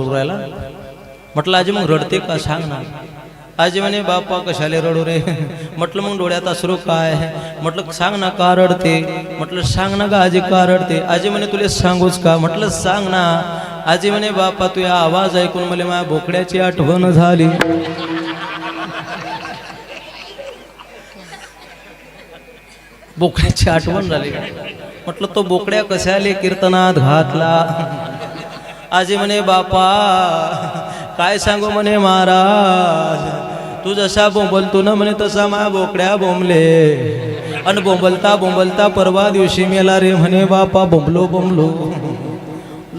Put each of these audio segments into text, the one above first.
रडू राहिला. म्हटलं आजी मग रडते का सांग ना. आजी म्हणे बाप्पा कशाले रडू रे. म्हटलं मग डोळ्यात अश्रू काय. म्हटलं सांग ना का रडते. म्हटलं सांग ना का आजी का रडते. आजी म्हणे तुला सांगूच का. म्हटलं सांग ना. आजी म्हणे बाप्पा तुझा आवाज ऐकून मला माझ्या बोकड्याची आठवण झाली. बोकड्याची आठवण झाली. म्हटलं तो बोकड्या कशाले कीर्तनात घातला. आजी म्हणे बापा काय सांगू म्हणे महाराज तू जसा बोंबलतो ना म्हणे तसा माझ्या बोकड्या बोंबले. आणि बोंबलता बोंबलता परवा दिवशी मेला रे म्हणे बापा बोंबलो बोंबलो.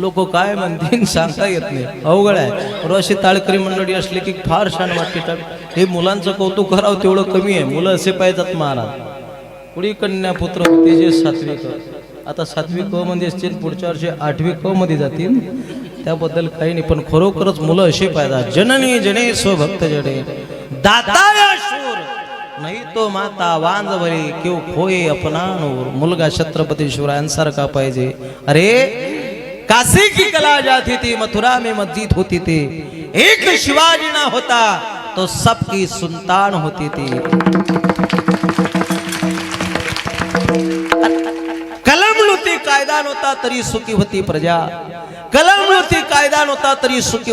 लोक काय म्हणतील सांगता येत नाही. अवघड आहे. रोशी ताळकरी मंडळी असली की फार छान वाटते. हे मुलांचं कौतुक करावं तेवढं कमी आहे. मुलं असे पाहिजेत महाराज. पुढी कन्या पुत्र होते जे 7वी क. आता 7वी क मध्ये असतील पुढच्या वर्षी 8वी क मध्ये जातील. त्याबद्दल काही नाही पण खरोखरच मुलं असे पाहिजे. जननी जने स्वभक्त जडे दाता या शूर नाही तो माता वांज भरी क्यों खोए अपना नूर. मुलगा छत्रपती शिवरायांसारखा पाहिजे. अरे काशी की कला जाती थी मथुरा में मस्जिद होती थी. एक शिवाजी ना होता तो सबकी सुल्तान होती थी. कलम नव्हती कायदा नव्हता तरी सुखी होती प्रजा. कलम नव्हती कायदा नव्हता तरी सुखी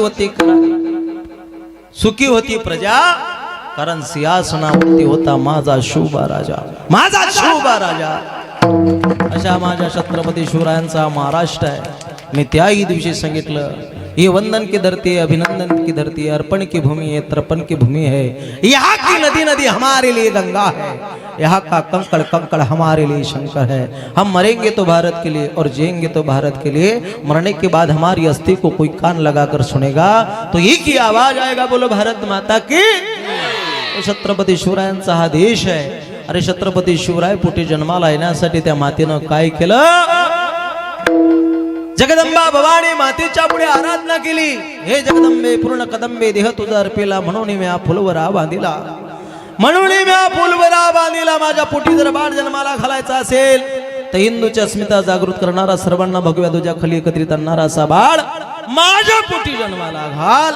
होती प्रजा. कारण सिंहासनावरती होता माझा शोभा राजा. माझा शोभा राजा. अशा माझ्या छत्रपती शिवरायांचा महाराष्ट्र आहे. मी त्याही दिवशी सांगितलं ये वंदन की धरती है अभिनंदन की धरती है अर्पण की भूमि है तर्पण की भूमि है. यहाँ की नदी नदी हमारे लिए गंगा है. यहाँ का कंकड़ कंकड़ हमारे लिए शंकर है. हम मरेंगे तो भारत के लिए और जिएंगे तो भारत के लिए. मरने के बाद हमारी अस्थि को कोई कान लगाकर सुनेगा तो एक ही आवाज आएगा बोलो भारत माता की. तो छत्रपती शिवरायांचा हा देश आहे. अरे छत्रपती शिवराय पोटी जन्माला येण्यासाठी त्या मातेनं काय केलं. जगदंबा भवानी मातेच्या पुढे आराधना केली. हे जगदंबे पूर्ण कदंबे देह तुझा अर्पिला म्हणून मी हा फुलवरा बांधिला. म्हणून मी हा फुलवरा बांधिला. माझ्या पोटी जर बाळ जन्माला घालायचा असेल तर हिंदूची अस्मिता जागृत करणारा सर्वांना भगव्या ध्वजा खाली एकत्रित आणणारा असा बाळ माझ्या पोटी जन्माला घाल.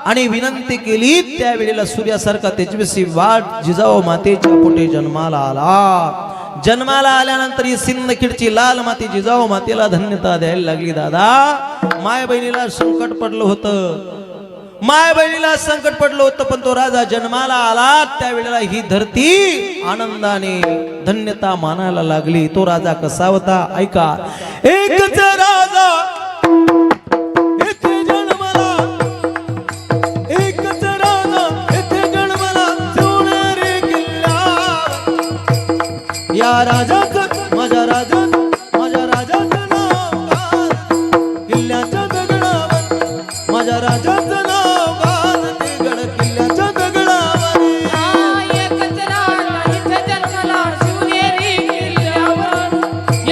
आणि विनंती केली त्यावेळेला सूर्यासारखा तेजस्वी बाळ जिजाऊ मातेच्या पोटी जन्माला आला. जन्माला आल्यानंतर ही सिंदखेडची लाल माती जिजाऊ मातेला धन्यता द्यायला लागली. दादा माय बहिणीला संकट पडलं होतं. माय बहिणीला संकट पडलं होतं पण तो राजा जन्माला आला त्यावेळेला ही धरती आनंदाने धन्यता मानायला लागली. तो राजा कसा होता ऐका. एकच राजा इथे जन्माला. एकच राजा इथे जन्माला सोनेरी किल्ला. या राजाचं माझ्या राजाचं नाव गाज. किल्ल्याच्या दगडावर माझ्या राजाचं नाव गाज. ते गड किल्ल्याच्या दगडावर. एकच राजा इथे जन्माला शिवनेरी किल्ल्यावर.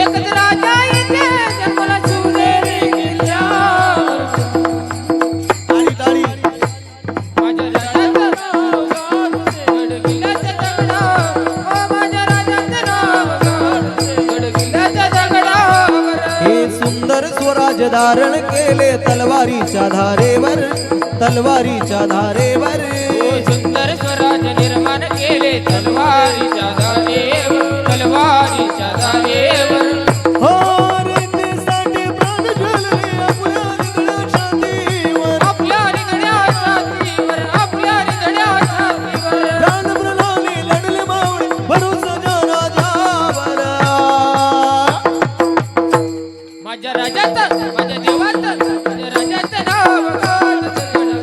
एकच राजा इथे जन्माला शिवनेरी किल्ल्यावर. टाळी टाळी. माझ्या राजाचं नाव गाज. गड किल्ल्याच्या दगडावर. माझ्या राजाचं नाव गाज. गड किल्ल्याच्या दगडावर. हे सुंदर स्वराज धारण केले तलवारीच्या धारेवर. तलवारीच्या धारेवर. सुंदर स्वराज निर्माण केले तलवारीच्या धारेवर. तलवारीच्या धारेवर. हो रीतीसाठी प्राण ज्वलले आपल्या हृदया छातीवर. आपल्या हृदया छातीवर. आपल्या हृदया छातीवर. प्राण प्रणाली लढले मावळे भरोसा ज्या राजावर. माझ्या राजाचं माझ्या देवाचं माझ्या राजाचं नाव गाज.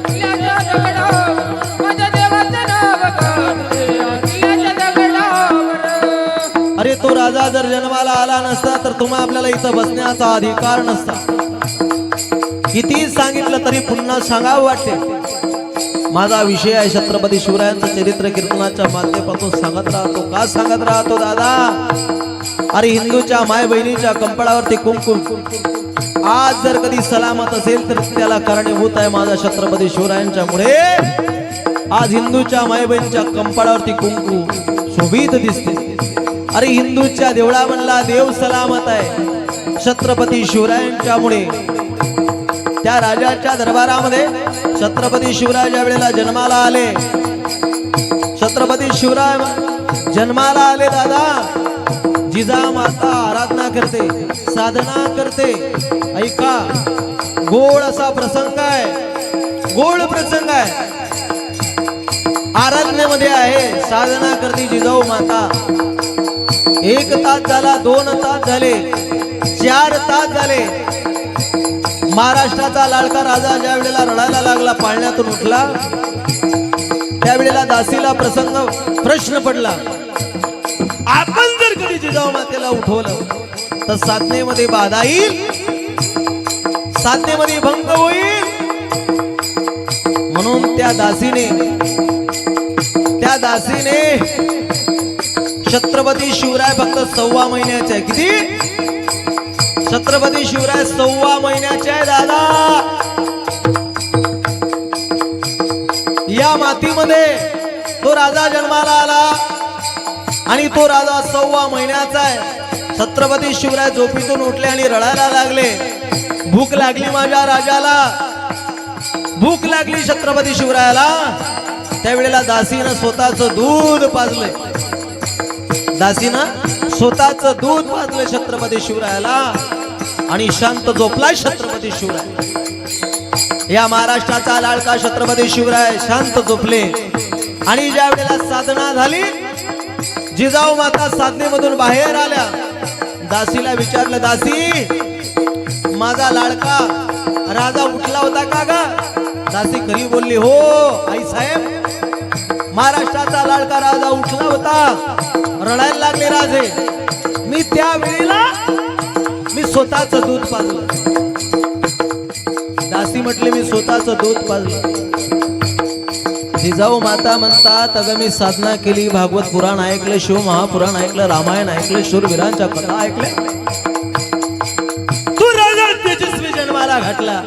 किल्ल्याच्या दगडावर. माझ्या देवाचं नाव गाज. किल्ल्याच्या दगडावर. अरे तो राजा जर जन्माला आला नसता तर तुम्हा आपल्याला इथं बसण्याचा अधिकार नसता. किती सांगितलं तरी पुन्हा सांगावं वाटते. माझा विषय आहे छत्रपती शिवरायांचं चरित्र कीर्तनाच्या माध्यमातून सांगत राहतो. का सांगत राहतो दादा. अरे हिंदूच्या माय बहिणीच्या कंपळावरती कुंकुम आज जर कधी सलामत असेल तर त्याला कारणीभूत आहे माझ्या छत्रपती शिवरायांच्या मुळे. आज हिंदूच्या माय बहिणीच्या कंपळावरती कुंकू शोभित दिसते. अरे हिंदूच्या देवळामधला देव सलामत आहे छत्रपती शिवरायांच्या मुळे. त्या राजाच्या दरबारामध्ये छत्रपती शिवराय ज्या वेळेला जन्माला आले, छत्रपती शिवराय जन्माला आले दादा, जिजामाता आराधना करते, साधना करते. ऐका, गोड असा प्रसंग आहे, गोड प्रसंग आहे. आराधनेमध्ये आहे, साधना करते जिजाऊ माता. 1 तास झाला, 2 तास झाले, 4 तास झाले. महाराष्ट्राचा लाडका राजा ज्या वेळेला रडायला लागला, पाळण्यातून उठला, त्यावेळेला दासीला प्रश्न पडला, आपण जर कधी जिजाऊ मातेला उठवलं तर साधनेमध्ये बाधा येईल, साधनेमध्ये भंग होईल. म्हणून त्या दासीने छत्रपती शिवराय फक्त 1.25 महिन्याचे आहे. किती? छत्रपती शिवराय 1.25 महिन्याचे आहे दादा. या मातीमध्ये तो राजा जन्माला आला आणि तो राजा 1.25 महिन्याचा आहे. छत्रपती शिवराय झोपीतून उठले आणि रडायला लागले. भूक लागली माझ्या राजाला, भूक लागली छत्रपती शिवरायाला. त्यावेळेला दासीनं स्वतःचं दूध पाजलंय, दासीनं स्वतःचं दूध पाजलं छत्रपती शिवरायाला आणि शांत झोपलाय छत्रपती शिवराय. या महाराष्ट्राचा लाडका छत्रपती शिवराय शांत झोपले. आणि ज्या वेळेला साधना झाली, जिजाऊ माता साधनेमधून बाहेर आल्या. दासीला विचारलं, दासी माझा लाडका राजा उठला होता का ग? दासी खरी बोलली, हो आई साहेब, महाराष्ट्राचा लाडका राजा उठला होता. रडायला लागले राजे. मी त्यावेळेला मी स्वतःचं दूध पाजलं. दासी म्हटले, मी स्वतःचं दूध पाजलं. जिजाऊ माता म्हणतात, अगं मी साधना केली, भागवत पुराण ऐकलं, शिव महापुराण ऐकलं, रामायण ऐकलं, शूरवीरांच्या कथा ऐकल्या. तू राजा तेजस्वी जन्माला घातला.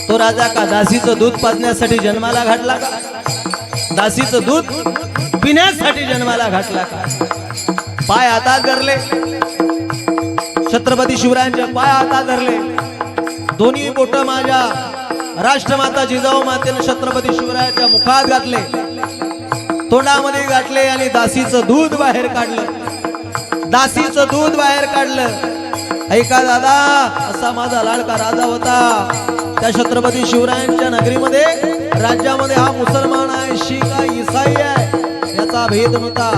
तो राजा का दासीचं दूध पाजण्यासाठी जन्माला घातला का? दासीचं दूध पिण्यासाठी जन्माला घातला का? पाय हातात धरले, छत्रपती शिवरायांचे पाय हातात धरले. दोन्ही बोट माझ्या राष्ट्रमाता जिजाऊ मातेने छत्रपती शिवरायाच्या मुखात घातले, तोंडामध्ये घातले आणि दासीचं दूध बाहेर काढलं, दासीचं दूध बाहेर काढलं. ऐका दादा, असा माझा लाडका राजा होता. त्या छत्रपती शिवरायांच्या नगरीमध्ये, राज्यामध्ये हा मुसलमान आहे, शीख आहे, ईसाई आहे याचा भेद नव्हता.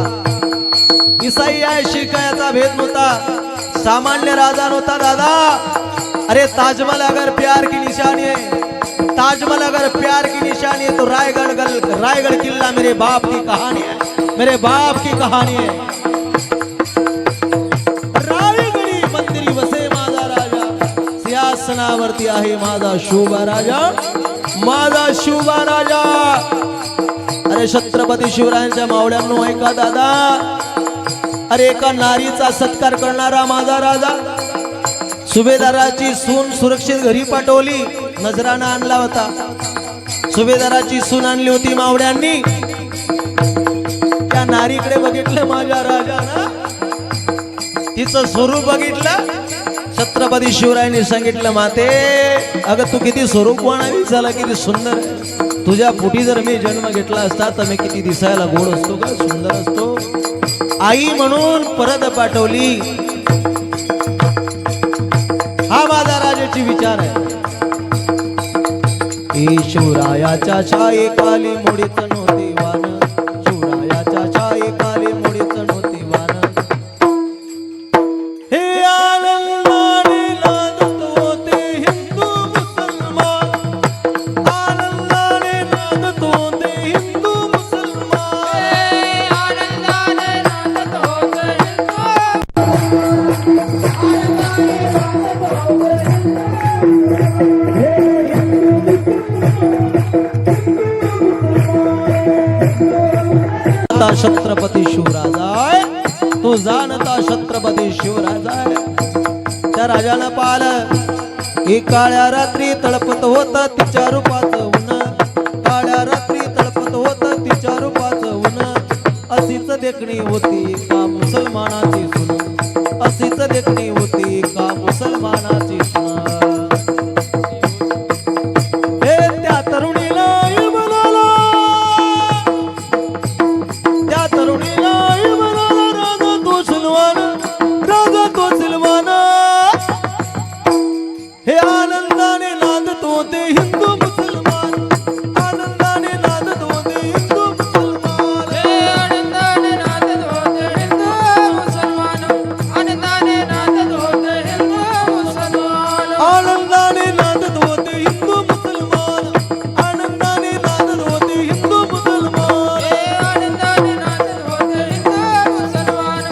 ईसाई आहे, शीख आहे याचा भेद नव्हता. सामान्य राजा नव्हता दादा. अरे ताजमहल अगर प्यार की निशानी है, ताजमहल अगर प्यार की निशानी है तो रायगढ़ किला मेरे बाप की कहानी है, मेरे बाप की कहानी है. रायगढ़ी मंदिरी वसे माझा राजा, सिंहासनावरती आहे माझा शोभा राजा, माझा शोभा राजा. अरे छत्रपती शिवरायांच्या मावळ्यांनो ऐका दादा, अरे एका नारीचा सत्कार करणारा माझा राजा. सुभेदाराची सून सुरक्षित घरी पाठवली, नजराना आणला होता. सुभेदाराची सून आणली होती मावळ्यांनी. त्या नारीकडे बघितलं माझ्या राजानं, तिचं स्वरूप बघितलं. छत्रपती शिवरायांनी सांगितलं, माते अगं तू किती स्वरूपवान दिसायला, किती सुंदर. तुझ्या पोटी जर मी जन्म घेतला असता तर मी किती दिसायला गोड असतो का, सुंदर असतो. आई म्हणून परत पाठवली. हा माझा राजाची विचार आहे. शिवरायाच्या छायेखाली मुडीच नव्हते वान, शिवरायाच्या छायेखाली मुडीच नव्हते वान. हे आनंदाने नांदत होते हिंदू मुसलमान, आनंदाने नांदत होते हिंदू मुसलमान. आनंदाने नांदत होते छत्रपती शिवराजाय, तो जाणता छत्रपती शिवराजाय. त्या राजानं पाहिलं, एक काळ्या रात्री तळपत होत तिच्या रूपाचं ऊन, काळ्या रात्री तळपत होत तिच्या रूपाचं ऊन. अशीच देखणी होती का मुसलमानाची सून, अशीच देखणी होती का मुसलमानाची सून. होते हिंदू मुसलमान आनंदाने नांदत होते हिंदू मुसलमान आनंदाने नांदत होते हिंदू मुसलमान आनंदाने नांदत होते हिंदू मुसलमान आनंदाने नांदत होते हिंदू मुसलमान आनंदाने नांदत होते हिंदू मुसलमान आनंदाने नांदत होते हिंदू मुसलमान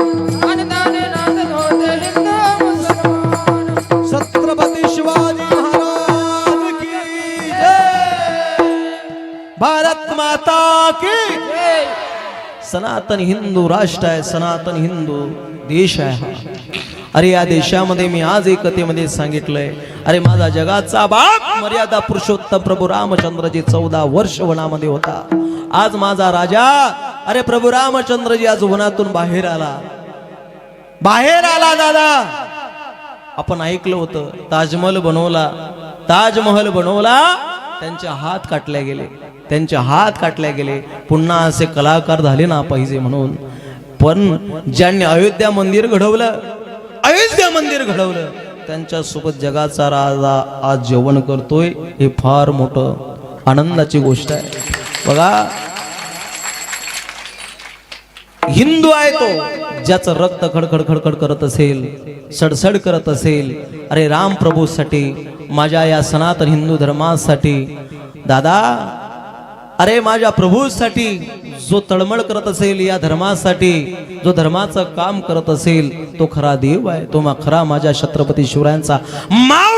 आनंदाने नांदत होते हिंदू मुसलमान छत्रपती शिवाजी महाराज की जय भारत माता की सनातन हिंदू राष्ट्र आहे, सनातन हिंदू देश आहे हा. अरे या देशामध्ये मी आज एकतेमध्ये सांगितलंय, अरे माझा जगाचा बाप मर्यादा पुरुषोत्तम प्रभू रामचंद्रजी 14 वर्ष वनामध्ये होता. आज माझा राजा अरे प्रभू रामचंद्रजी आज वनातून बाहेर आला दादा. आपण ऐकलं होतं ताजमहल बनवला त्यांचे हात काटले गेले पुन्हा असे कलाकार झाले ना पाहिजे म्हणून. पण ज्यांनी अयोध्या मंदिर घडवलं त्यांच्या सोबत जगाचा राजा आज जेवण करतोय, हे फार मोठं आनंदाची गोष्ट आहे. बघा हिंदू आहे तो ज्याचं रक्त खडखड खडखड करत असेल, सडसड करत असेल, अरे राम प्रभूसाठी, माझ्या या सनातन हिंदू धर्मासाठी दादा, अरे माझ्या प्रभूसाठी जो तळमळ करत असेल, या धर्मासाठी जो धर्माचं काम करत असेल, तो खरा देव आहे, तो खरा माझ्या छत्रपती शिवरायांचा माव